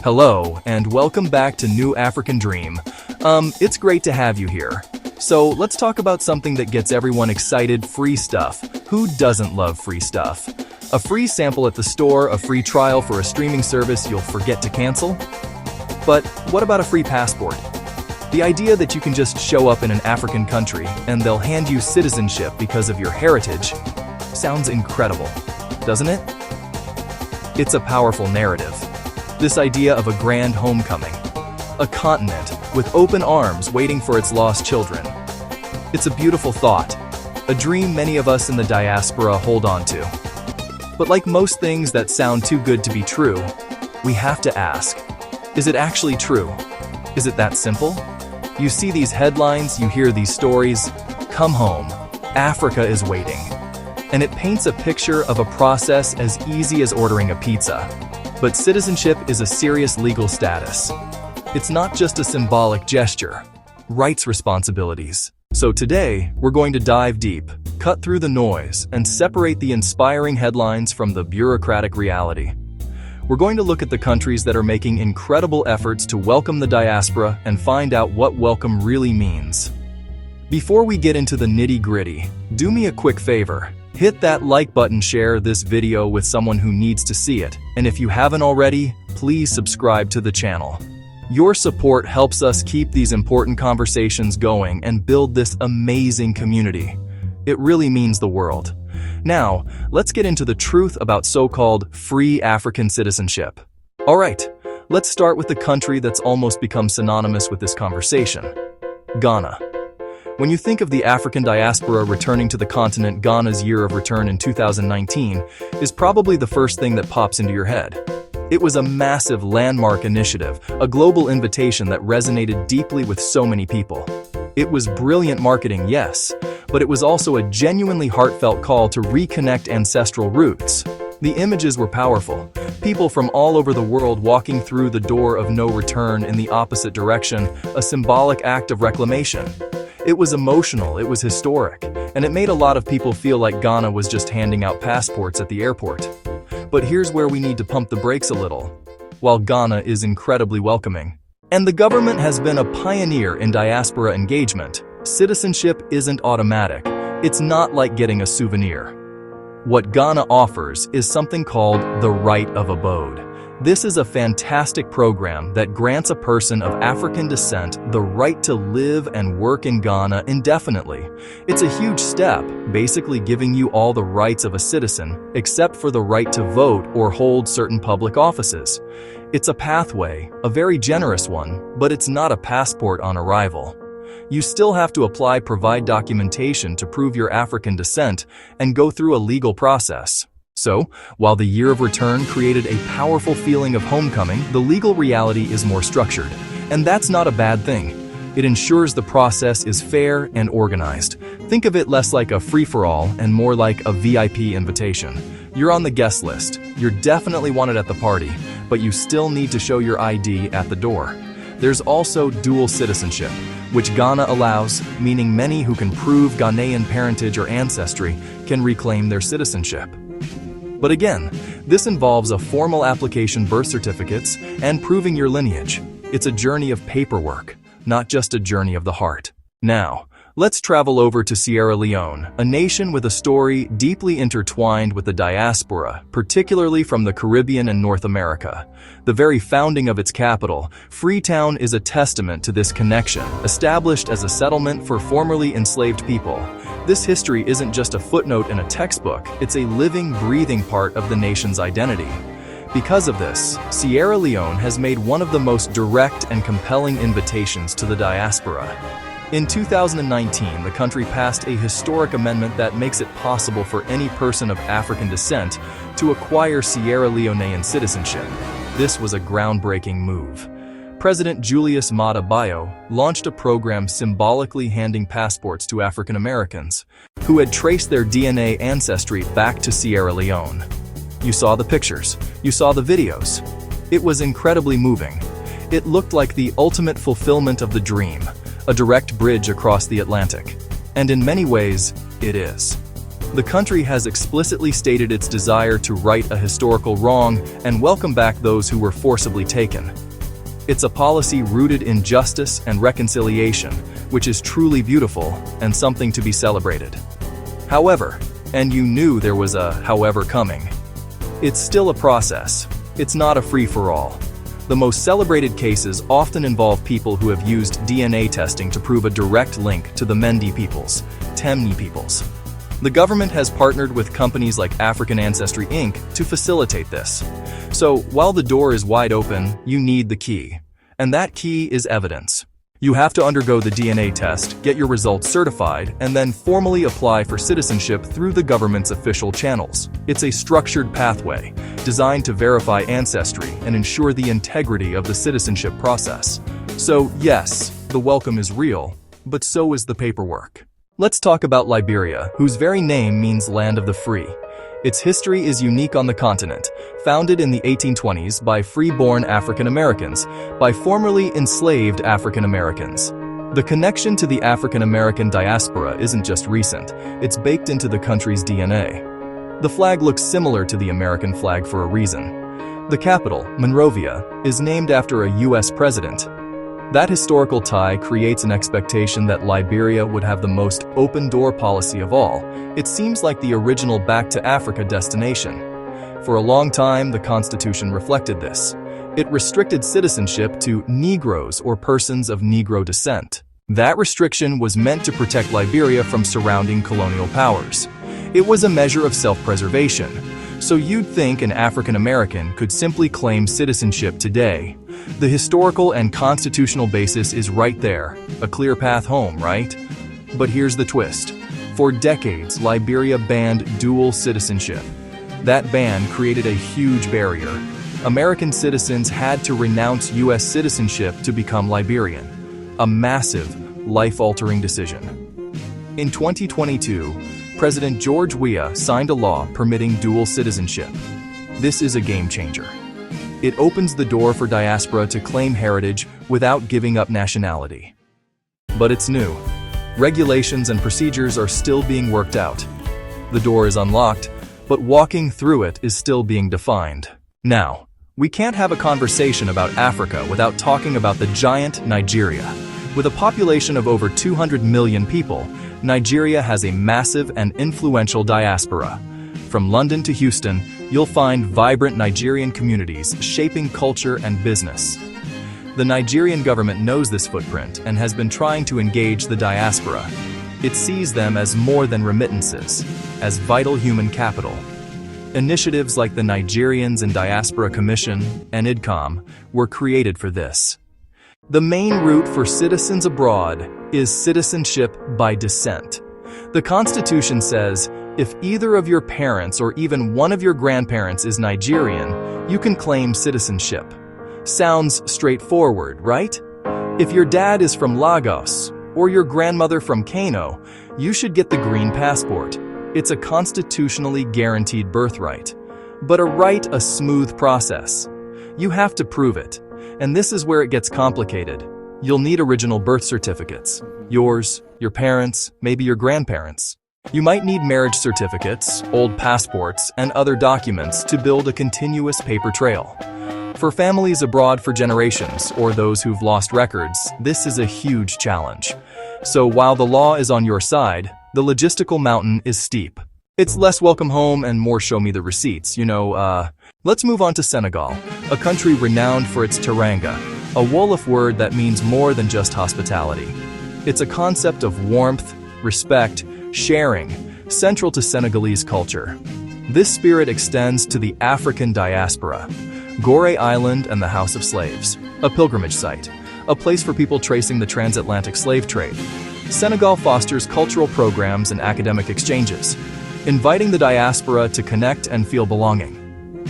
Hello, and welcome back to New African Dream. It's great to have you here. So let's talk about something that gets everyone excited, free stuff. Who doesn't love free stuff? A free sample at the store, a free trial for a streaming service you'll forget to cancel? But what about a free passport? The idea that you can just show up in an African country and they'll hand you citizenship because of your heritage sounds incredible, doesn't it? It's a powerful narrative. This idea of a grand homecoming, a continent with open arms waiting for its lost children. It's a beautiful thought, a dream many of us in the diaspora hold on to. But like most things that sound too good to be true, we have to ask, is it actually true? Is it that simple? You see these headlines, you hear these stories, come home, Africa is waiting. And it paints a picture of a process as easy as ordering a pizza. But citizenship is a serious legal status. It's not just a symbolic gesture, rights responsibilities. So today, we're going to dive deep, cut through the noise, and separate the inspiring headlines from the bureaucratic reality. We're going to look at the countries that are making incredible efforts to welcome the diaspora and find out what welcome really means. Before we get into the nitty-gritty, do me a quick favor. Hit that like button, share this video with someone who needs to see it, and if you haven't already, please subscribe to the channel. Your support helps us keep these important conversations going and build this amazing community. It really means the world. Now, let's get into the truth about so-called free African citizenship. Alright, let's start with the country that's almost become synonymous with this conversation: Ghana. When you think of the African diaspora returning to the continent, Ghana's year of return in 2019 is probably the first thing that pops into your head. It was a massive landmark initiative, a global invitation that resonated deeply with so many people. It was brilliant marketing, yes, but it was also a genuinely heartfelt call to reconnect ancestral roots. The images were powerful. People from all over the world walking through the door of no return in the opposite direction, a symbolic act of reclamation. It was emotional, it was historic, and it made a lot of people feel like Ghana was just handing out passports at the airport. But here's where we need to pump the brakes a little. While Ghana is incredibly welcoming, and the government has been a pioneer in diaspora engagement, citizenship isn't automatic. It's not like getting a souvenir. What Ghana offers is something called the right of abode. This is a fantastic program that grants a person of African descent the right to live and work in Ghana indefinitely. It's a huge step, basically giving you all the rights of a citizen, except for the right to vote or hold certain public offices. It's a pathway, a very generous one, but it's not a passport on arrival. You still have to apply, provide documentation to prove your African descent, and go through a legal process. So, while the year of return created a powerful feeling of homecoming, the legal reality is more structured. And that's not a bad thing. It ensures the process is fair and organized. Think of it less like a free-for-all and more like a VIP invitation. You're on the guest list. You're definitely wanted at the party, but you still need to show your ID at the door. There's also dual citizenship, which Ghana allows, meaning many who can prove Ghanaian parentage or ancestry can reclaim their citizenship. But again, this involves a formal application, birth certificates, and proving your lineage. It's a journey of paperwork, not just a journey of the heart. Now, let's travel over to Sierra Leone, a nation with a story deeply intertwined with the diaspora, particularly from the Caribbean and North America. The very founding of its capital, Freetown, is a testament to this connection, established as a settlement for formerly enslaved people. This history isn't just a footnote in a textbook, it's a living, breathing part of the nation's identity. Because of this, Sierra Leone has made one of the most direct and compelling invitations to the diaspora. In 2019, the country passed a historic amendment that makes it possible for any person of African descent to acquire Sierra Leonean citizenship. This was a groundbreaking move. President Julius Maada Bio launched a program symbolically handing passports to African Americans who had traced their DNA ancestry back to Sierra Leone. You saw the pictures, you saw the videos. It was incredibly moving. It looked like the ultimate fulfillment of the dream, a direct bridge across the Atlantic. And in many ways, it is. The country has explicitly stated its desire to right a historical wrong and welcome back those who were forcibly taken. It's a policy rooted in justice and reconciliation, which is truly beautiful and something to be celebrated. However, and you knew there was a however coming, it's still a process. It's not a free-for-all. The most celebrated cases often involve people who have used DNA testing to prove a direct link to the Mendi peoples, Temne peoples. The government has partnered with companies like African Ancestry Inc. to facilitate this. So, while the door is wide open, you need the key. And that key is evidence. You have to undergo the DNA test, get your results certified, and then formally apply for citizenship through the government's official channels. It's a structured pathway, designed to verify ancestry and ensure the integrity of the citizenship process. So, yes, the welcome is real, but so is the paperwork. Let's talk about Liberia, whose very name means land of the free. Its history is unique on the continent, founded in the 1820s by free-born African Americans, by formerly enslaved African Americans. The connection to the African American diaspora isn't just recent, it's baked into the country's DNA. The flag looks similar to the American flag for a reason. The capital, Monrovia, is named after a U.S. president. That historical tie creates an expectation that Liberia would have the most open-door policy of all. It seems like the original back-to-Africa destination. For a long time, the Constitution reflected this. It restricted citizenship to Negroes or persons of Negro descent. That restriction was meant to protect Liberia from surrounding colonial powers. It was a measure of self-preservation. So you'd think an African American could simply claim citizenship today. The historical and constitutional basis is right there, a clear path home, right? But here's the twist. For decades, Liberia banned dual citizenship. That ban created a huge barrier. American citizens had to renounce U.S. citizenship to become Liberian, a massive, life-altering decision. In 2022, President George Weah signed a law permitting dual citizenship. This is a game changer. It opens the door for diaspora to claim heritage without giving up nationality. But it's new. Regulations and procedures are still being worked out. The door is unlocked, but walking through it is still being defined. Now, we can't have a conversation about Africa without talking about the giant Nigeria. With a population of over 200 million people, Nigeria has a massive and influential diaspora. From London to Houston, you'll find vibrant Nigerian communities shaping culture and business. The Nigerian government knows this footprint and has been trying to engage the diaspora. It sees them as more than remittances, as vital human capital. Initiatives like the Nigerians in Diaspora Commission and IDCOM were created for this. The main route for citizens abroad is citizenship by descent. The Constitution says, if either of your parents or even one of your grandparents is Nigerian, you can claim citizenship. Sounds straightforward, right? If your dad is from Lagos or your grandmother from Kano, you should get the green passport. It's a constitutionally guaranteed birthright. But a smooth process. You have to prove it. And this is where it gets complicated. You'll need original birth certificates. Yours, your parents, maybe your grandparents. You might need marriage certificates, old passports, and other documents to build a continuous paper trail. For families abroad for generations, or those who've lost records, this is a huge challenge. So while the law is on your side, the logistical mountain is steep. It's less welcome home and more show me the receipts, Let's move on to Senegal, a country renowned for its teranga, a Wolof word that means more than just hospitality. It's a concept of warmth, respect, sharing, central to Senegalese culture. This spirit extends to the African diaspora, Gorée Island and the House of Slaves, a pilgrimage site, a place for people tracing the transatlantic slave trade. Senegal fosters cultural programs and academic exchanges, inviting the diaspora to connect and feel belonging.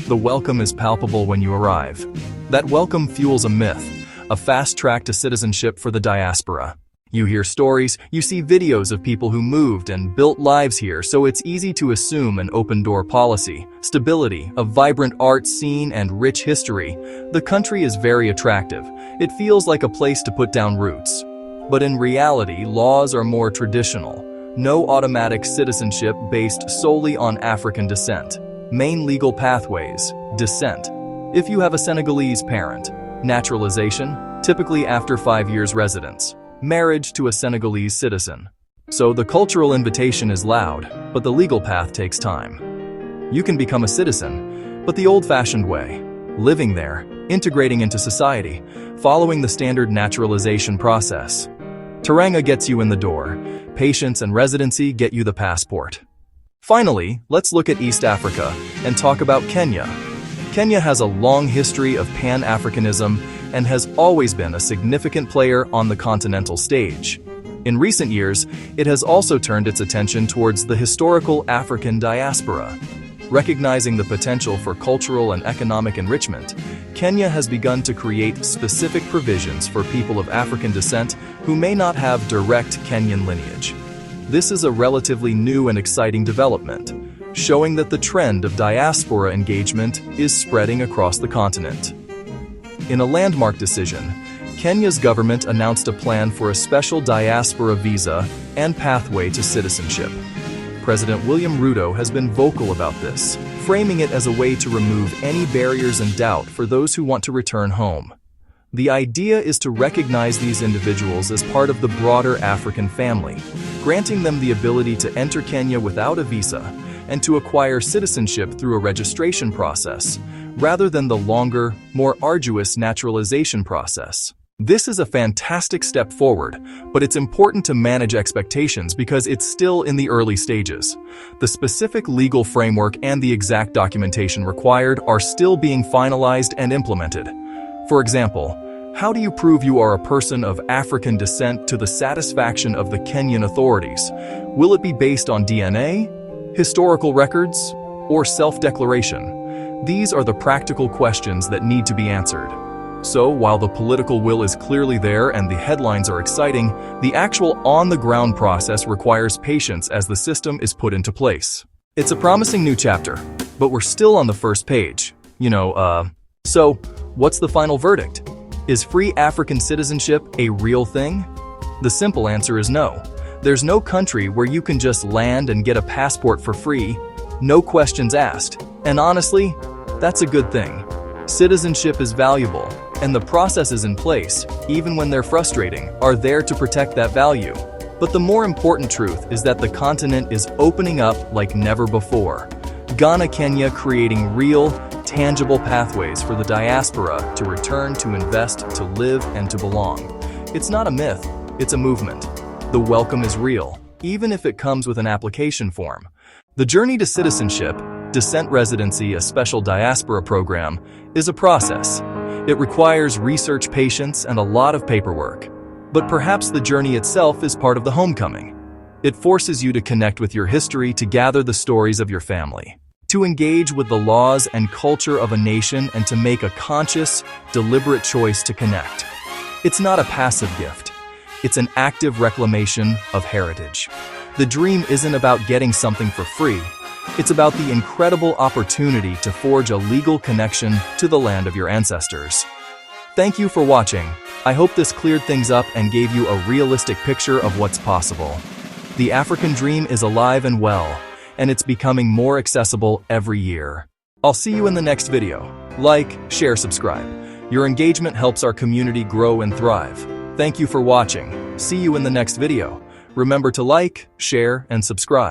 The welcome is palpable when you arrive. That welcome fuels a myth, a fast track to citizenship for the diaspora. You hear stories, you see videos of people who moved and built lives here, so it's easy to assume an open-door policy, stability, a vibrant art scene, and rich history. The country is very attractive. It feels like a place to put down roots. But in reality, laws are more traditional. No automatic citizenship based solely on African descent. Main legal pathways: descent. If you have a Senegalese parent. Naturalization, typically after 5 years residence. Marriage to a Senegalese citizen. So the cultural invitation is loud, but the legal path takes time. You can become a citizen, but the old-fashioned way. Living there, integrating into society, following the standard naturalization process. Teranga gets you in the door. Patience and residency get you the passport. Finally, let's look at East Africa and talk about Kenya. Kenya has a long history of Pan-Africanism and has always been a significant player on the continental stage. In recent years, it has also turned its attention towards the historical African diaspora. Recognizing the potential for cultural and economic enrichment, Kenya has begun to create specific provisions for people of African descent who may not have direct Kenyan lineage. This is a relatively new and exciting development, showing that the trend of diaspora engagement is spreading across the continent. In a landmark decision, Kenya's government announced a plan for a special diaspora visa and pathway to citizenship. President William Ruto has been vocal about this, framing it as a way to remove any barriers and doubt for those who want to return home. The idea is to recognize these individuals as part of the broader African family, granting them the ability to enter Kenya without a visa and to acquire citizenship through a registration process, rather than the longer, more arduous naturalization process. This is a fantastic step forward, but it's important to manage expectations because it's still in the early stages. The specific legal framework and the exact documentation required are still being finalized and implemented. For example, how do you prove you are a person of African descent to the satisfaction of the Kenyan authorities? Will it be based on DNA, historical records, or self-declaration? These are the practical questions that need to be answered. So, while the political will is clearly there and the headlines are exciting, the actual on-the-ground process requires patience as the system is put into place. It's a promising new chapter, but we're still on the first page. So, what's the final verdict? Is free African citizenship a real thing? The simple answer is no. There's no country where you can just land and get a passport for free, no questions asked. And honestly, that's a good thing. Citizenship is valuable, and the processes in place, even when they're frustrating, are there to protect that value. But the more important truth is that the continent is opening up like never before. Ghana, Kenya creating real, tangible pathways for the diaspora to return, to invest, to live, and to belong. It's not a myth, it's a movement. The welcome is real, even if it comes with an application form. The journey to citizenship, Descent Residency, a special diaspora program, is a process. It requires research, patience, and a lot of paperwork. But perhaps the journey itself is part of the homecoming. It forces you to connect with your history, to gather the stories of your family, to engage with the laws and culture of a nation, and to make a conscious, deliberate choice to connect. It's not a passive gift. It's an active reclamation of heritage. The dream isn't about getting something for free. It's about the incredible opportunity to forge a legal connection to the land of your ancestors. Thank you for watching. I hope this cleared things up and gave you a realistic picture of what's possible. The African dream is alive and well, and it's becoming more accessible every year. I'll see you in the next video. Like, share, subscribe. Your engagement helps our community grow and thrive. Thank you for watching. See you in the next video. Remember to like, share, and subscribe.